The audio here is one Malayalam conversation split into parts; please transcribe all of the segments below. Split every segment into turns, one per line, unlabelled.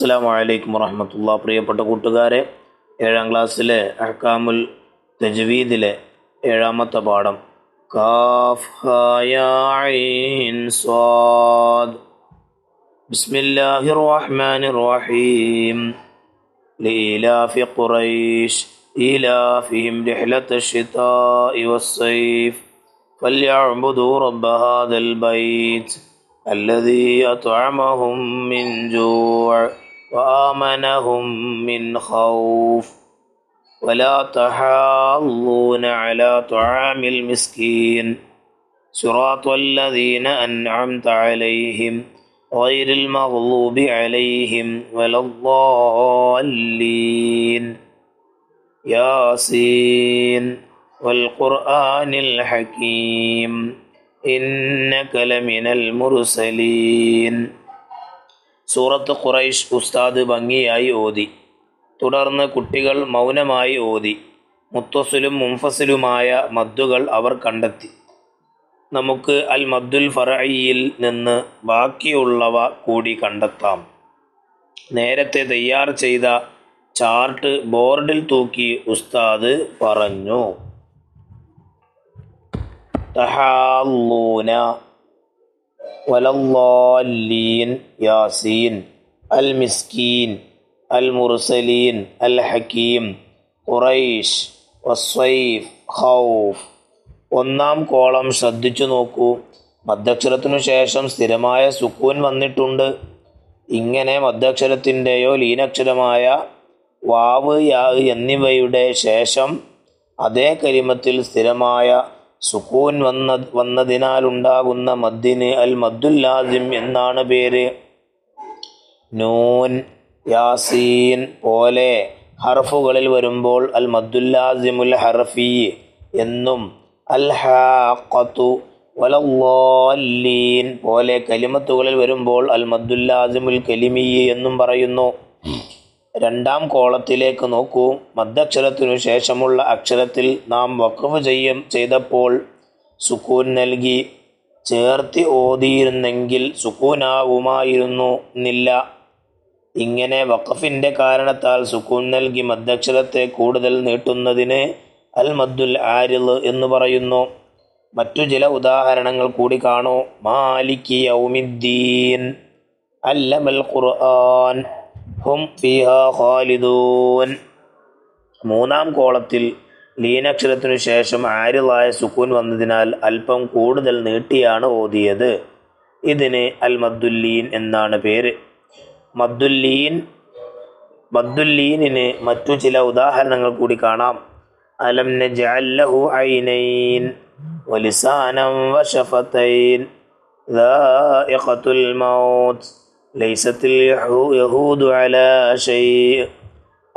അസ്സലാമു അലൈക്കും വറഹ്മത്തുള്ളാഹി. പ്രിയപ്പെട്ട കൂട്ടുകാരെ, 7ാം ക്ലാസ്സിലെ അഹ്കാമുൽ തജ്വീദിലെ 7ാമത്തെ പാഠം കാഫ് ഹാ യാ ഐൻ സ്വാദ്. ബിസ്മില്ലാഹിർ റഹ്മാനിർ റഹീം. ലീലാഫി ഖുറൈശ് ഈലാഫിഹിം റിഹ്ലത്തശ് ശിതാഇ വസ്സൈഫ് ഫല്യഅ്ബുദൂ റബ്ബ ഹാദൽ ബൈത്ത് الذي أطعمهم من جوع وآمنهم من خوف ولا تحاضون على طعام المسكين صراط الذين أنعمت عليهم غير المغضوب عليهم ولا الضالين ياسين والقرآن الحكيم إنك لمن المرسلين. സൂറത്ത് ഖുറൈശ് ഉസ്താദ് ഭംഗിയായി ഓതി. തുടർന്ന് കുട്ടികൾ മൗനമായി ഓതി. മുത്തസിലും മുൻഫസിലുമായ മദ്ദുകൾ അവർ കണ്ടെത്തി. നമുക്ക് അൽ മദ്ദുൽ ഫർഇയിൽ നിന്ന് ബാക്കിയുള്ളവ കൂടി കണ്ടെത്താം. നേരത്തെ തയ്യാർ ചെയ്ത ചാർട്ട് ബോർഡിൽ തൂക്കി ഉസ്താദ് പറഞ്ഞു. തഹാല്ലൂന വലല്ലാലീൻ യാസീൻ അൽ മിസ്കീൻ അൽ മുർസലീൻ അൽ ഹക്കീം ഖുറൈശ് വസ്സൈഫ് ഖൗഫ്. ഒന്നാം കോളം ശ്രദ്ധിച്ചു നോക്കൂ. മദ്ദക്ഷരത്തിനു ശേഷം സ്ഥിരമായ സുക്കൂൻ വന്നിട്ടുണ്ട്. ഇങ്ങനെ മദ്ദക്ഷരത്തിൻ്റെയോ ലീനക്ഷരമായ വാവ് യാ എന്നിവയുടെ ശേഷം അതേ കലിമത്തിൽ സ്ഥിരമായ സുക്കൂൻ വന്നതിനാലുണ്ടാകുന്ന മദ്ദിന് അൽ മദ്ദുൽ ലാസിം എന്നാണ് പേര്. നൂൻ, യാസീൻ പോലെ ഹർഫുകളിൽ വരുമ്പോൾ അൽ മദ്ദുൽ ലാസിമുൽ ഹർഫി എന്നും അൽ ഹാഖത്തു വലല്ലാലീൻ പോലെ കലിമത്തുകളിൽ വരുമ്പോൾ അൽ മദ്ദുൽ ലാസിമുൽ കലിമി എന്നും പറയുന്നു. രണ്ടാം കോളത്തിലേക്ക് നോക്കൂ. മദ്ദക്ഷരത്തിനു ശേഷമുള്ള അക്ഷരത്തിൽ നാം വഖഫ് ചെയ്തപ്പോൾ സുക്കൂൻ നൽകി ചേർത്തി ഓതിയിരുന്നെങ്കിൽ സുക്കൂനാവുമായിരുന്നില്ല. ഇങ്ങനെ വഖഫിൻ്റെ കാരണത്താൽ സുക്കൂൻ നൽകി മദ്ദക്ഷരത്തെ കൂടുതൽ നീട്ടുന്നതിന് അൽ മദ്ദുൽ ആരിദ് എന്ന് പറയുന്നു. മറ്റു ചില ഉദാഹരണങ്ങൾ കൂടി കാണൂ. മാലികി യൗമിദ്ദീൻ, അല്ലമൽ ഖുർആൻ, ഹും ഫീഹാ ഖാലിദൂൻ. മൂന്നാം കോളത്തിൽ ലീനക്ഷരത്തിനു ശേഷം ആരിദായ സുക്കൂൻ വന്നതിനാൽ അല്പം കൂടുതൽ നീട്ടിയാണ് ഓതിയത്. ഇതിന് അൽ മദ്ദുല്ലീൻ എന്നാണ് പേര്. മദ്ദുല്ലീനിന് മറ്റു ചില ഉദാഹരണങ്ങൾ കൂടി കാണാം. അലം നജ്അൽ ലഹു ഐനൈൻ വലിസാനം വശഫതൈൻ ദാഇഖത്തുൽ മൗത്ത് ലൈസത്തിൽ യഹൂദു അലാ ഷൈഅ.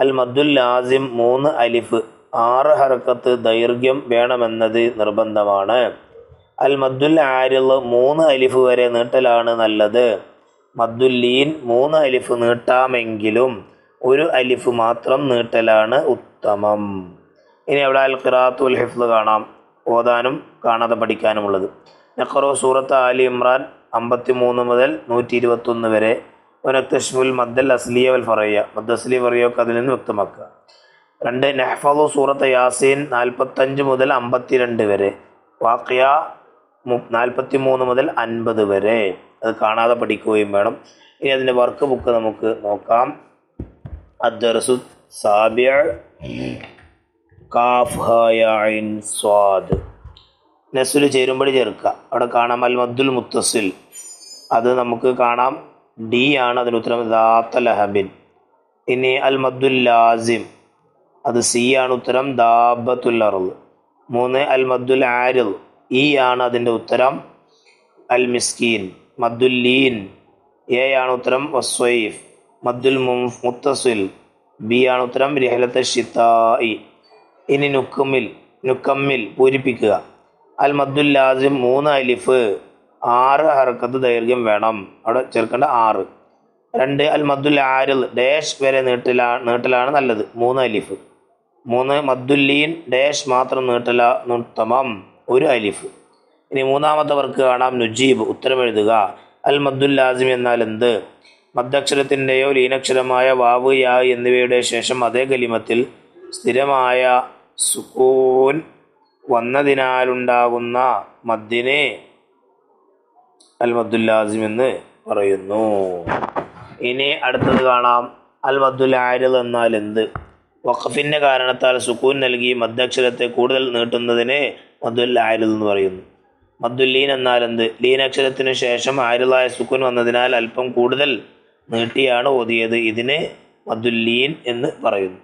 അൽ മദ്ദുൽ ലാസിം 3 അലിഫ് 6 ഹർക്കത്ത് ദൈർഘ്യം വേണമെന്നത് നിർബന്ധമാണ്. അൽ മദ്ദുൽ ആരിദ് 3 അലിഫ് വരെ നീട്ടലാണ് നല്ലത്. മദ്ദുല്ലീൻ 3 അലിഫ് നീട്ടാമെങ്കിലും 1 അലിഫ് മാത്രം നീട്ടലാണ് ഉത്തമം. ഇനി അവിടെ അൽ ഖിറാഅത്ത് വൽ ഹിഫ്ള് കാണാം. ഓതാനും കാണാതെ പഠിക്കാനുമുള്ളത്. നഖറു സൂറത്ത് ആലി ഇമ്രാൻ 53 മുതൽ 121 വരെ. വനക്തശ്മുൽ മദ്ദൽ അസ്ലിയ വൽ ഫറയ്യ, മദ്ദ് അസ്ലി ഫറയ്യൊക്കെ അതിൽ നിന്ന് വ്യക്തമാക്കുക. 2 നഹ്ഫളു സൂറത്ത് യാസീൻ 45 മുതൽ 52 വരെ. വാഖിയ 43 മുതൽ 50 വരെ. അത് കാണാതെ പഠിക്കുകയും വേണം. ഇനി അതിൻ്റെ വർക്ക് ബുക്ക് നമുക്ക് നോക്കാം. അദ്ദർസു സാബിഅ കാഫ് ഹാ യാ ഐൻ സ്വാദ്. നസ്ല് ചേരുമ്പടി ചേർക്കുക. അവിടെ കാണാം അൽ മദ്ദുൽ മുത്തസിൽ, അത് നമുക്ക് കാണാം ഡി ആണ് അതിന് ഉത്തരം, ദാത്ത ലഹബിൻ. ഇനി അൽ മദ്ദുൽ ലാസിം, അത് സി ആണ് ഉത്തരം, ദാബത്തുൽ അർള്. 3 അൽ മദ്ദുൽ ആരിദ്, ഇ ആണ് അതിൻ്റെ ഉത്തരം, അൽ മിസ്കീൻ. മദ്ദുൽ ലീൻ, എ ആണ് ഉത്തരം, വസ്വൈഫ്. മദ്ദുൽ മുത്തസിൽ, ബി ആണ് ഉത്തരം, റിഹ്ലത്തശ് ശിതാഇ. ഇനി നുക്കമ്മിൽ പൂരിപ്പിക്കുക. അൽ മദ്ദുൽ ലാസിം 3 അലിഫ് 6 ഹർക്കത്ത് ദൈർഘ്യം വേണം. അവിടെ ചേർക്കേണ്ട 6. 2 അൽ മദ്ദുൽ ആരിദ് ഡാഷ് വരെ നീട്ടലാണ് നല്ലത്, 3 അലിഫ്. 3 മദ്ദുല്ലീൻ ഡാഷ് മാത്രം ഉത്തമം, 1 അലിഫ്. ഇനി മൂന്നാമത്തെ വർക്ക് കാണാം. നുജീബ്, ഉത്തരം എഴുതുക. അൽ മദ്ദുൽ ലാസിം എന്നാൽ എന്ത്? മദ്ദക്ഷരത്തിൻ്റെയോ ലീനക്ഷരമായ വാവ് യാ എന്നിവയുടെ ശേഷം അതേ കലിമത്തിൽ സ്ഥിരമായ സുക്കൂൻ വന്നതിനാലുണ്ടാകുന്ന മദ്ദിനെ അൽ മദ്ദുൽ ലാസിം എന്ന് പറയുന്നു. ഇനി അടുത്തത് കാണാം. അൽ മദ്ദുൽ ആരിദ് എന്നാൽ എന്ത്? വഖഫിൻ്റെ കാരണത്താൽ സുക്കൂൻ നൽകി മദ്ദക്ഷരത്തെ കൂടുതൽ നീട്ടുന്നതിനെ മദ്ദുൽ ആരിദ് എന്ന് പറയുന്നു. മദ്ദുൽ ലീൻ എന്നാൽ എന്ത്? ലീനക്ഷരത്തിന് ശേഷം ആരിദായ സുക്കൂൻ വന്നതിനാൽ അല്പം കൂടുതൽ നീട്ടിയാണ് ഓതിയത്. ഇതിനെ മദ്ദുൽ ലീൻ എന്ന് പറയുന്നു.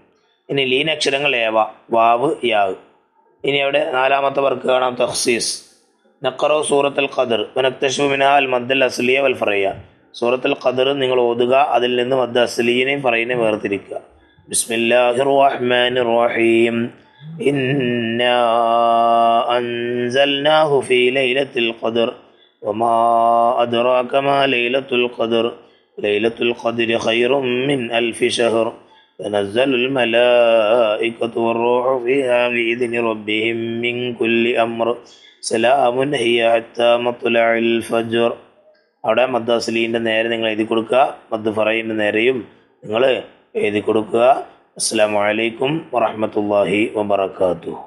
ഇനി ലീനക്ഷരങ്ങൾ ഏവ? വാവ്, യാവ്. ഇനി അവിടെ നാലാമത്തെ വർക്ക് കാണാം, തഖ്സീസ്. നഖറു സൂറത്തുൽ ഖദർ വനക്തശിഫു മിൻഹാ അൽ മദ്ദൽ അസ്ലിയ വൽ ഫറയ്യ. സൂറത്തുൽ ഖദർ നിങ്ങൾ ഓതുക, അതിൽ നിന്ന് മദ്ദ് അസ്ലിയെയും ഫറയ്യനെയും വേർതിരിക്കുക. ബിസ്മില്ലാഹിർ റഹ്മാനിർ റഹീം. ഇന്നാ അൻസൽനാഹു ഫീ ലൈലത്തിൽ ഖദർ വമാ അദ്റാക മാ ലൈലത്തുൽ ഖദർ ലൈലത്തുൽ ഖദ്രി ഖൈറും മിൻ അൽഫി ശഹർ തനസ്സലുൽ മലായികതു വറൂഹു ഫീഹാ ബിഇദ്നി റബ്ബിഹിം മിൻ കുല്ലി അംർ സലാമുൻ ഹിയ ഹത്താ മത്ലഇൽ ഫജ്ർ. അവിടെ മദ്ദ് അസ്ലീൻ്റെ നേരെ നിങ്ങൾ എഴുതി കൊടുക്കുക, മദ്ദ് ഫറയിൻ്റെ നേരെയും നിങ്ങൾ എഴുതി കൊടുക്കുക. അസ്സലാമു അലൈക്കും വറഹ്മത്തുള്ളാഹി വബറകാതുഹു.